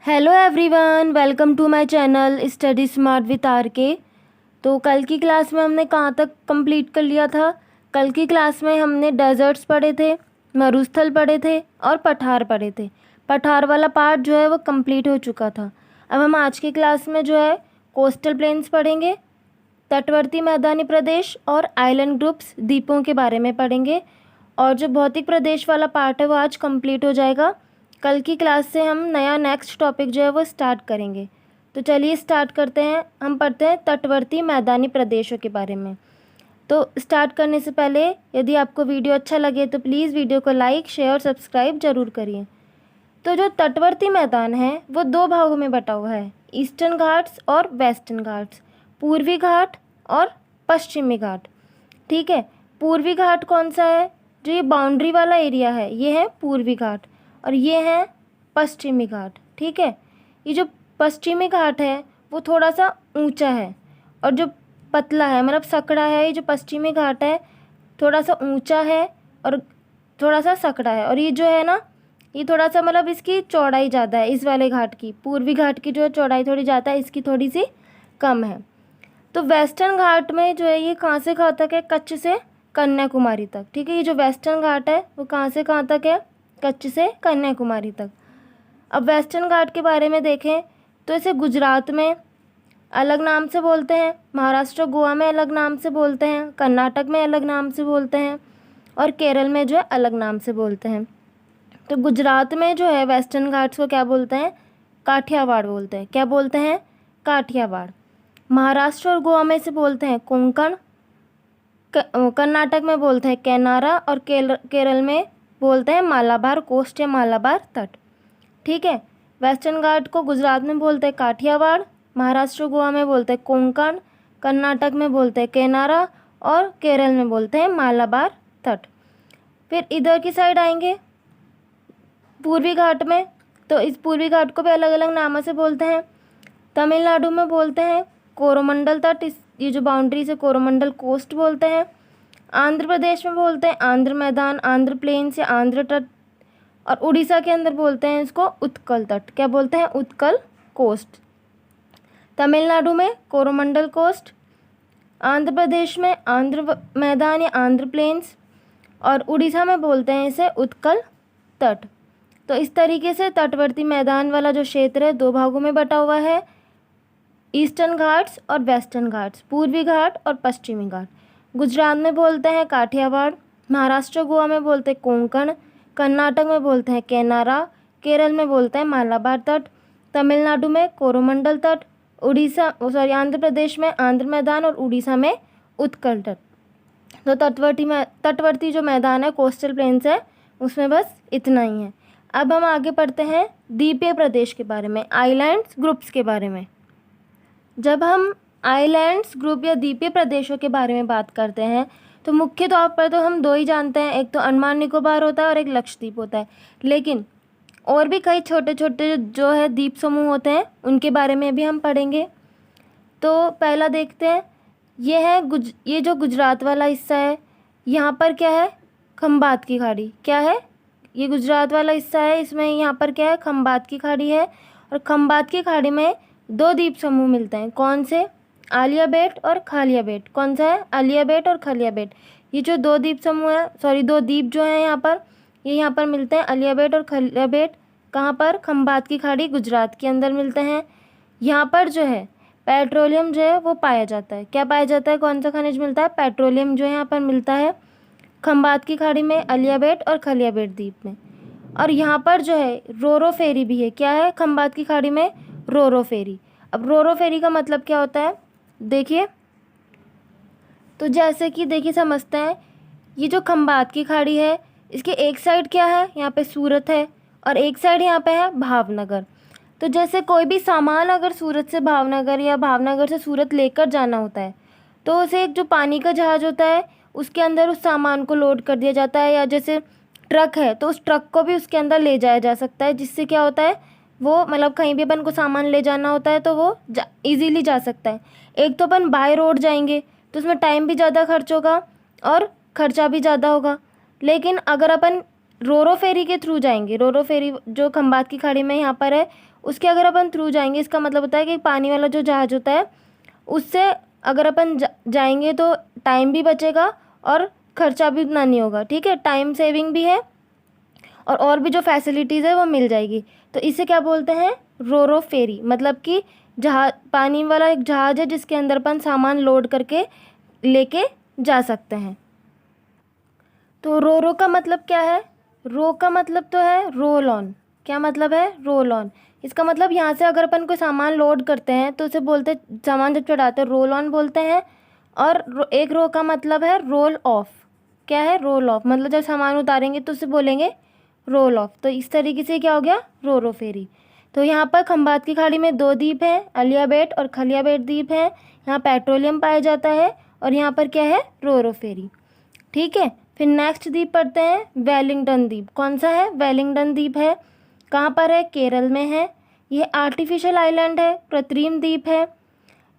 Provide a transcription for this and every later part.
Hello everyone, welcome to my channel study smart with R K. तो कल की class में हमने कहाँ तक कंप्लीट कर लिया था। कल की क्लास में हमने डेजर्ट्स पढ़े थे, मरुस्थल पढ़े थे और पठार पढ़े थे। पठार वाला पार्ट जो है वो कंप्लीट हो चुका था। अब हम आज की क्लास में जो है कोस्टल प्लेन्स पढ़ेंगे, तटवर्ती मैदानी प्रदेश और आइलैंड ग्रुप्स द्वीपों के बारे में पढ़ेंगे। और जो भौतिक प्रदेश वाला पार्ट है वो आज कंप्लीट हो जाएगा। कल की क्लास से हम नया नेक्स्ट टॉपिक जो है वो स्टार्ट करेंगे। तो चलिए स्टार्ट करते हैं। हम पढ़ते हैं तटवर्ती मैदानी प्रदेशों के बारे में। तो स्टार्ट करने से पहले यदि आपको वीडियो अच्छा लगे तो प्लीज़ वीडियो को लाइक, शेयर और सब्सक्राइब ज़रूर करिए। तो जो तटवर्ती मैदान है वो दो भागों में बटा हुआ है, ईस्टर्न घाट्स और वेस्टर्न घाट्स, पूर्वी घाट और पश्चिमी घाट। ठीक है, पूर्वी घाट कौन सा है? जो ये बाउंड्री वाला एरिया है ये है पूर्वी घाट और ये है पश्चिमी घाट। ठीक है, ये जो पश्चिमी घाट है वो थोड़ा सा ऊंचा है और जो पतला है मतलब सकड़ा है, ये जो पश्चिमी घाट है थोड़ा सा ऊंचा है और थोड़ा सा सकड़ा है। और ये जो है ना, ये थोड़ा सा मतलब इसकी चौड़ाई ज़्यादा है इस वाले घाट की। पूर्वी घाट की जो है चौड़ाई थोड़ी ज़्यादा है, इसकी थोड़ी सी कम है। तो वेस्टर्न घाट में जो है ये कहाँ से कहाँ तक है? कच्छ से कन्याकुमारी तक। ठीक है, ये जो वेस्टर्न घाट है वो कहाँ से कहाँ तक है? कच्छ से कन्याकुमारी तक। अब वेस्टर्न घाट के बारे में देखें तो इसे गुजरात में अलग नाम से बोलते हैं, महाराष्ट्र गोवा में अलग नाम से बोलते हैं, कर्नाटक में अलग नाम से बोलते हैं और केरल में जो है अलग नाम से बोलते हैं। तो गुजरात में जो है वेस्टर्न घाट्स को क्या बोलते हैं? काठियावाड़ बोलते हैं। क्या बोलते हैं? काठियावाड़। महाराष्ट्र और गोवा में से बोलते हैं कोंकण, कर्नाटक में बोलते हैं केनारा और केरल में बोलते हैं मालाबार कोस्ट या मालाबार तट। ठीक है, वेस्टर्न घाट को गुजरात में बोलते हैं काठियावाड़, महाराष्ट्र गोवा में बोलते हैं कोंकण, कर्नाटक में बोलते हैं केनारा और केरल में बोलते हैं मालाबार तट। फिर इधर की साइड आएंगे पूर्वी घाट में, तो इस पूर्वी घाट को भी अलग अलग नामों से बोलते हैं। तमिलनाडु में बोलते हैं कोरोमंडल तट, ये जो बाउंड्री से कोरोमंडल कोस्ट बोलते हैं। आंध्र प्रदेश में बोलते हैं आंध्र मैदान, आंध्र प्लेन्स या आंध्र तट। और उड़ीसा के अंदर बोलते हैं इसको उत्कल तट। क्या बोलते हैं? उत्कल कोस्ट। तमिलनाडु में कोरोमंडल कोस्ट, आंध्र प्रदेश में आंध्र मैदान या आंध्र प्लेन्स और उड़ीसा में बोलते हैं इसे उत्कल तट। तो इस तरीके से तटवर्ती मैदान वाला जो क्षेत्र है दो भागों में बटा हुआ है, ईस्टर्न घाट्स और वेस्टर्न घाट्स, पूर्वी घाट और पश्चिमी घाट। गुजरात में बोलते हैं काठियावाड़, महाराष्ट्र गोवा में बोलते हैं कोंकण, कर्नाटक में बोलते हैं केनारा, केरल में बोलते हैं मालाबार तट, तमिलनाडु में कोरोमंडल तट, आंध्र प्रदेश में आंध्र मैदान और उड़ीसा में उत्कल तट। तो तटवर्ती जो मैदान है, कोस्टल प्लेन्स है, उसमें बस इतना ही है। अब हम आगे पढ़ते हैं द्वीपीय प्रदेश के बारे में, आइलैंड्स ग्रुप्स के बारे में। जब हम आइलैंड्स ग्रुप या द्वीपीय प्रदेशों के बारे में बात करते हैं तो मुख्य तौर पर तो हम दो ही जानते हैं, एक तो अंडमान निकोबार होता है और एक लक्षद्वीप होता है। लेकिन और भी कई छोटे छोटे जो है द्वीप समूह होते हैं उनके बारे में भी हम पढ़ेंगे। तो पहला देखते हैं, ये जो गुजरात वाला हिस्सा है, यहाँ पर क्या है? खंबात की खाड़ी। क्या है? ये गुजरात वाला हिस्सा है, इसमें यहाँ पर क्या है? खंबात की खाड़ी है। और खंबात की खाड़ी में दो द्वीप समूह मिलते हैं। कौन से? आलिया बेट और खालिया बेट। कौन सा है? आलिया बेट और खालिया बेट। ये जो दो द्वीप समूह है, दो द्वीप जो हैं यहाँ पर, ये यहाँ पर मिलते हैं, आलिया बेट और खालिया बेट। कहाँ पर? खंबात की खाड़ी गुजरात के अंदर मिलते हैं। यहाँ पर जो है पेट्रोलियम जो है वो पाया जाता है। क्या पाया जाता है? कौन सा खनिज मिलता है? पेट्रोलियम जो है यहाँ पर मिलता है खंबात की खाड़ी में, आलिया बेट और खालिया बेट द्वीप में। और यहाँ पर जो है रोरो फेरी भी है। क्या है? खंबात की खाड़ी में रोरो फेरी। अब रोरो फेरी का मतलब क्या होता है देखिए, तो जैसे कि देखिए समझते हैं, ये जो खंबात की खाड़ी है इसके एक साइड क्या है? यहाँ पे सूरत है और एक साइड यहाँ पे है भावनगर। तो जैसे कोई भी सामान अगर सूरत से भावनगर या भावनगर से सूरत लेकर जाना होता है तो उसे एक जो पानी का जहाज़ होता है उसके अंदर उस सामान को लोड कर दिया जाता है, या जैसे ट्रक है तो उस ट्रक को भी उसके अंदर ले जाया जा सकता है, जिससे क्या होता है वो मतलब कहीं भी अपन को सामान ले जाना होता है तो वो इजीली जा सकता है। एक तो अपन बाय रोड जाएंगे तो उसमें टाइम भी ज़्यादा खर्च होगा और ख़र्चा भी ज़्यादा होगा। लेकिन अगर अपन रोरो फेरी के थ्रू जाएंगे, रोरो फेरी जो खंबात की खाड़ी में यहाँ पर है उसके अगर अपन थ्रू जाएंगे, इसका मतलब होता है कि पानी वाला जो जहाज़ होता है उससे अगर अपन जाएंगे तो टाइम भी बचेगा और खर्चा भी उतना नहीं होगा, ठीक है, टाइम सेविंग भी है और भी जो फैसिलिटीज़ है वो मिल जाएगी। तो इसे क्या बोलते हैं, रोरो फेरी, मतलब कि जहाज, पानी वाला एक जहाज़ है जिसके अंदर अपन सामान लोड करके लेके जा सकते हैं। तो रोरो का मतलब क्या है, रो का मतलब तो है रोल ऑन, क्या मतलब है, रोल ऑन। इसका मतलब यहाँ से अगर अपन कोई सामान लोड करते हैं तो उसे बोलते, सामान जब चढ़ाते हैं रोल ऑन बोलते हैं। और एक रो का मतलब है रोल ऑफ, क्या है, रोल ऑफ, मतलब जब सामान उतारेंगे तो उसे बोलेंगे रोल ऑफ। तो इस तरीके से क्या हो गया, रोरो फेरी। तो यहाँ पर खंबात की खाड़ी में 2 द्वीप हैं, अलियाबेट और खलियाबेट द्वीप हैं। यहाँ पेट्रोलियम पाया जाता है और यहाँ पर क्या है, रोरो फेरी, ठीक है। फिर नेक्स्ट द्वीप पढ़ते हैं वेलिंगटन द्वीप। कौन सा है, वेलिंगटन द्वीप है। कहाँ पर है, केरल में है। यह आर्टिफिशियल आइलैंड है, कृत्रिम द्वीप है।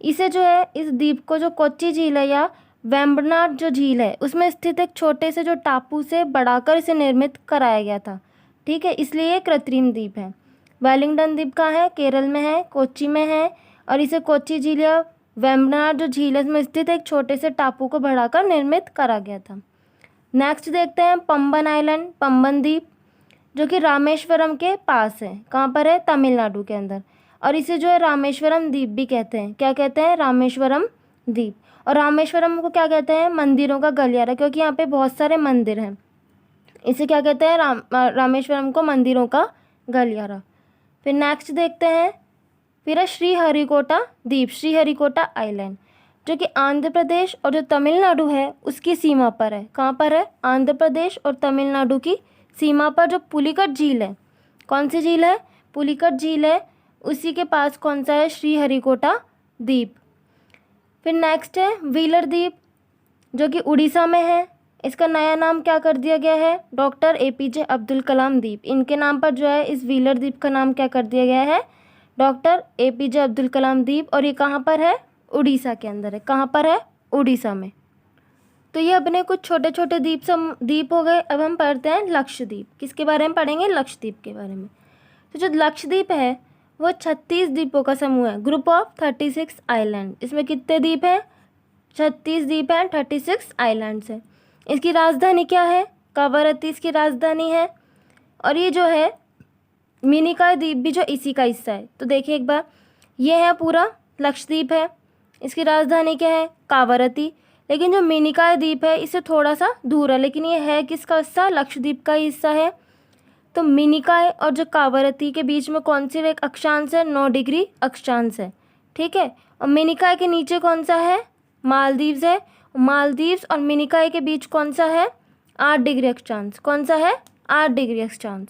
इसे जो है, इस द्वीप को जो कोच्चि झील है या वेम्बनाड जो झील है उसमें स्थित एक छोटे से जो टापू से बढ़ाकर इसे निर्मित कराया गया था, ठीक है, इसलिए ये कृत्रिम द्वीप है। वेलिंगटन द्वीप कहाँ है, केरल में है, कोच्चि में है। और इसे कोच्चि झील या वेम्बनाड जो झील है उसमें स्थित एक छोटे से टापू को बढ़ाकर निर्मित करा गया था। नेक्स्ट देखते हैं पंबन आइलैंड, पंबन द्वीप, जो कि रामेश्वरम के पास है। कहाँ पर है, तमिलनाडु के अंदर। और इसे जो है रामेश्वरम द्वीप भी कहते हैं। क्या कहते हैं, रामेश्वरम द्वीप। और रामेश्वरम को क्या कहते हैं, मंदिरों का गलियारा, क्योंकि यहाँ पे बहुत सारे मंदिर हैं, इसे क्या कहते हैं, रामेश्वरम को मंदिरों का गलियारा। फिर नेक्स्ट देखते हैं, फिर है श्रीहरिकोटा द्वीप, श्रीहरिकोटा आइलैंड, जो कि आंध्र प्रदेश और जो तमिलनाडु है उसकी सीमा पर है। कहाँ पर है, आंध्र प्रदेश और तमिलनाडु की सीमा पर जो पुलिकट झील है, कौन सी झील है, पुलिकट झील है, उसी के पास कौन सा है, श्रीहरिकोटा द्वीप। फिर नेक्स्ट है व्हीलर द्वीप, जो कि उड़ीसा में है। इसका नया नाम क्या कर दिया गया है, डॉक्टर APJ अब्दुल कलाम द्वीप। इनके नाम पर जो है इस व्हीलर द्वीप का नाम क्या कर दिया गया है, डॉक्टर APJ अब्दुल कलाम द्वीप। और ये कहाँ पर है, उड़ीसा के अंदर है। कहाँ पर है, उड़ीसा में। तो ये अपने कुछ छोटे छोटे द्वीप हो गए। अब हम पढ़ते हैं लक्षद्वीप। किसके बारे में पढ़ेंगे, लक्षद्वीप के बारे में। तो जो लक्षद्वीप है वो 36 द्वीपों का समूह है, ग्रुप ऑफ 36 आइलैंड। इसमें कितने द्वीप हैं, 36 द्वीप हैं, 36 आइलैंड्स हैं। इसकी राजधानी क्या है, कवरत्ती इसकी राजधानी है। और ये जो है मिनिकॉय द्वीप भी जो इसी का हिस्सा है। तो देखिए एक बार, ये है पूरा लक्षद्वीप है, इसकी राजधानी क्या है, कावरत्ती। लेकिन जो मिनिकॉय द्वीप है इससे थोड़ा सा दूर है, लेकिन ये है किसका हिस्सा, लक्षद्वीप का हिस्सा है। तो मिनिकॉय और जो कावरत्ती के बीच में कौन सी एक अक्षांश है, 9 डिग्री अक्षांश है, ठीक है। और मिनिकॉय के नीचे कौन सा है, मालदीव्स है। मालदीव्स और मिनिकॉय के बीच कौन सा है, 8 डिग्री अक्षांश। कौन सा है, 8 डिग्री अक्षांश।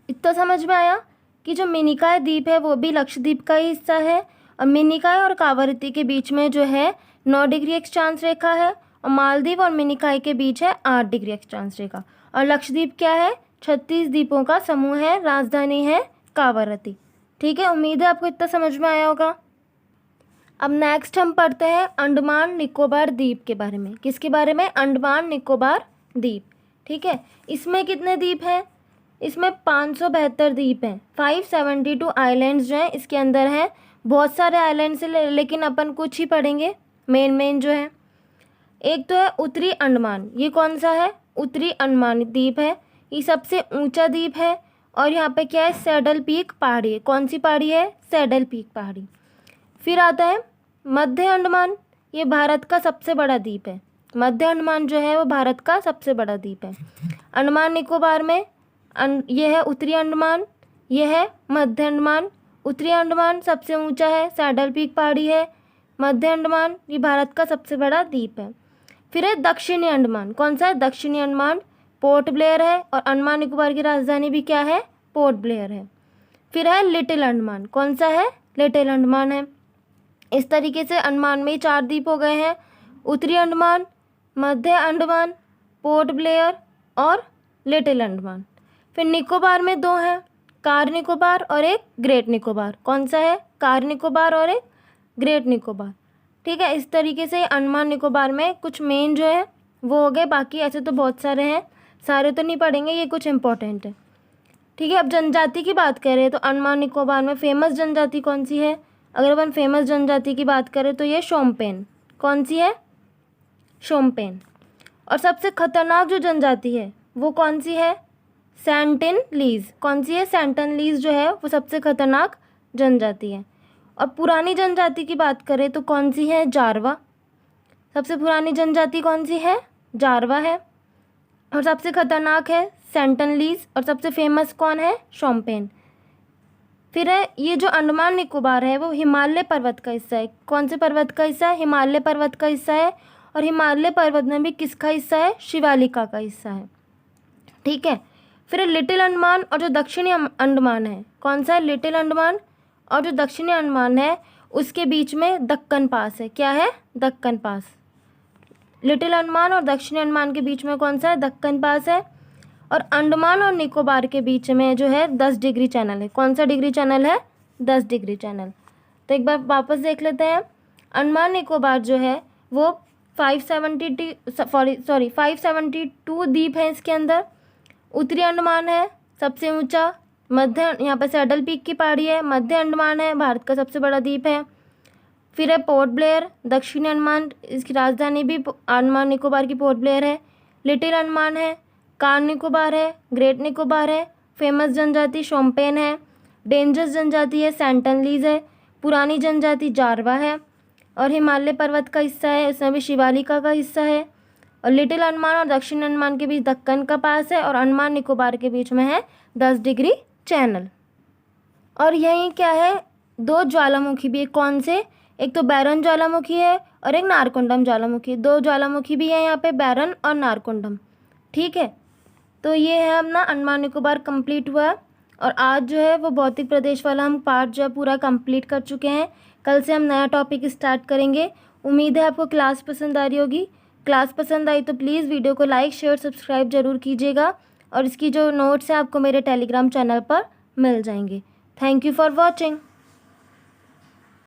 इतना समझ में आया कि जो मिनिकॉय द्वीप है वो भी लक्षद्वीप का ही हिस्सा है। और मिनिकॉय और कावरत्ती के बीच में जो है 9 डिग्री अक्षांश रेखा है। और मालदीव और मिनिकॉय के बीच है 8 डिग्री अक्षांश रेखा। और लक्षद्वीप क्या है, 36 द्वीपों का समूह है, राजधानी है कावरत्ती, ठीक है। उम्मीद है आपको इतना समझ में आया होगा। अब नेक्स्ट हम पढ़ते हैं अंडमान निकोबार द्वीप के बारे में। किसके बारे में, अंडमान निकोबार द्वीप, ठीक है। इसमें कितने द्वीप हैं, इसमें 572 द्वीप हैं, 572 आइलैंड्स जो हैं इसके अंदर हैं। बहुत सारे आइलैंड्स हैं लेकिन अपन कुछ ही पढ़ेंगे, मेन जो है। एक तो है उत्तरी अंडमान, ये कौन सा है, उत्तरी अंडमान द्वीप है, ये सबसे ऊंचा द्वीप है। और यहाँ पे क्या है, सैडल पीक पहाड़ी है। कौन सी पहाड़ी है, सैडल पीक पहाड़ी। फिर आता है मध्य अंडमान, ये भारत का सबसे बड़ा द्वीप है। मध्य अंडमान जो है वो भारत का सबसे बड़ा द्वीप है। अंडमान निकोबार में ये है उत्तरी अंडमान, ये है मध्य अंडमान। उत्तरी अंडमान सबसे ऊंचा है, सैडल पीक पहाड़ी है। मध्य अंडमान ये भारत का सबसे बड़ा द्वीप है। फिर है दक्षिणी अंडमान, कौन सा है, दक्षिणी अंडमान, पोर्ट ब्लेयर है। और अंडमान निकोबार की राजधानी भी क्या है, पोर्ट ब्लेयर है। फिर है लिटिल अंडमान, कौन सा है, लिटिल अंडमान है। इस तरीके से अंडमान में ही 4 द्वीप हो गए हैं, उत्तरी अंडमान, मध्य अंडमान, पोर्ट ब्लेयर और लिटिल अंडमान। फिर निकोबार में 2 हैं, कार निकोबार और एक ग्रेट निकोबार। कौन सा है, कार निकोबार और एक ग्रेट निकोबार, ठीक है। इस तरीके से अंडमान निकोबार में कुछ मेन जो है वो हो गए, बाकी ऐसे तो बहुत सारे हैं। सारे तो नहीं पढ़ेंगे, ये कुछ इंपॉर्टेंट है। ठीक है, अब जनजाति की बात करें तो अंडमान निकोबार में फेमस जनजाति कौन सी है? अगर अपन फेमस जनजाति की बात करें तो ये शोम्पेन। कौन सी है? शोम्पेन। और सबसे खतरनाक जो जनजाति है वो कौन सी है? सेंटिनलीज। कौन सी है? सेंटिनलीज जो है वो सबसे खतरनाक जनजाति है। और पुरानी जनजाति की बात करें तो कौन सी है? जारवा। सबसे पुरानी जनजाति कौन सी है? जारवा है। और सबसे खतरनाक है सेंटिनलीज। और सबसे फेमस कौन है? शोम्पेन। फिर है ये जो अंडमान निकोबार है वो हिमालय पर्वत का हिस्सा है। कौन से पर्वत का हिस्सा है? हिमालय पर्वत का हिस्सा है। और हिमालय पर्वत में भी किसका हिस्सा है? शिवालिका का हिस्सा है। ठीक है, फिर लिटिल अंडमान और जो दक्षिणी अंडमान है, कौन सा है? लिटिल अंडमान और जो दक्षिणी अंडमान है उसके बीच में दक्कन पास है। क्या है? दक्कन पास। लिटिल अंडमान और दक्षिणी अंडमान के बीच में कौन सा है? दक्कन पास है। और अंडमान और निकोबार के बीच में जो है 10 डिग्री चैनल है। कौन सा डिग्री चैनल है? 10 डिग्री चैनल। तो एक बार वापस देख लेते हैं। अंडमान निकोबार जो है वो 572 द्वीप हैं इसके अंदर। उत्तरी अंडमान है सबसे ऊंचा, मध्य यहाँ पर सैडल पीक की पहाड़ी है। मध्य अंडमान है भारत का सबसे बड़ा द्वीप है। फिर है पोर्ट ब्लेयर। दक्षिणी अंडमान, इसकी राजधानी भी अंडमान निकोबार की पोर्ट ब्लेयर है। लिटिल अंडमान है, कार निकोबार है, ग्रेट निकोबार है। फेमस जनजाति शोम्पेन है। डेंजरस जनजाति है सेंटिनलीज है। पुरानी जनजाति जारवा है। और हिमालय पर्वत का हिस्सा है, इसमें भी शिवालिका का हिस्सा है। और लिटिल अंडमान और दक्षिण अंडमान के बीच दक्कन का पास है। और अंडमान निकोबार के बीच में है 10 डिग्री चैनल। और यहीं क्या है? 2 ज्वालामुखी भी है। कौन से? एक तो बैरन ज्वालामुखी है और एक नारकोंडम ज्वालामुखी। 2 ज्वालामुखी भी है यहाँ पे, बैरन और नारकोंडम। ठीक है, तो ये है अपना अंडमान निकोबार कंप्लीट हुआ है। और आज जो है वो भौतिक प्रदेश वाला हम पार्ट जो है पूरा कंप्लीट कर चुके हैं। कल से हम नया टॉपिक स्टार्ट करेंगे। उम्मीद है आपको क्लास पसंद आ रही होगी। क्लास पसंद आई तो प्लीज़ वीडियो को लाइक शेयर सब्सक्राइब ज़रूर कीजिएगा। और इसकी जो नोट्स हैं आपको मेरे टेलीग्राम चैनल पर मिल जाएंगे। Thank you for watching.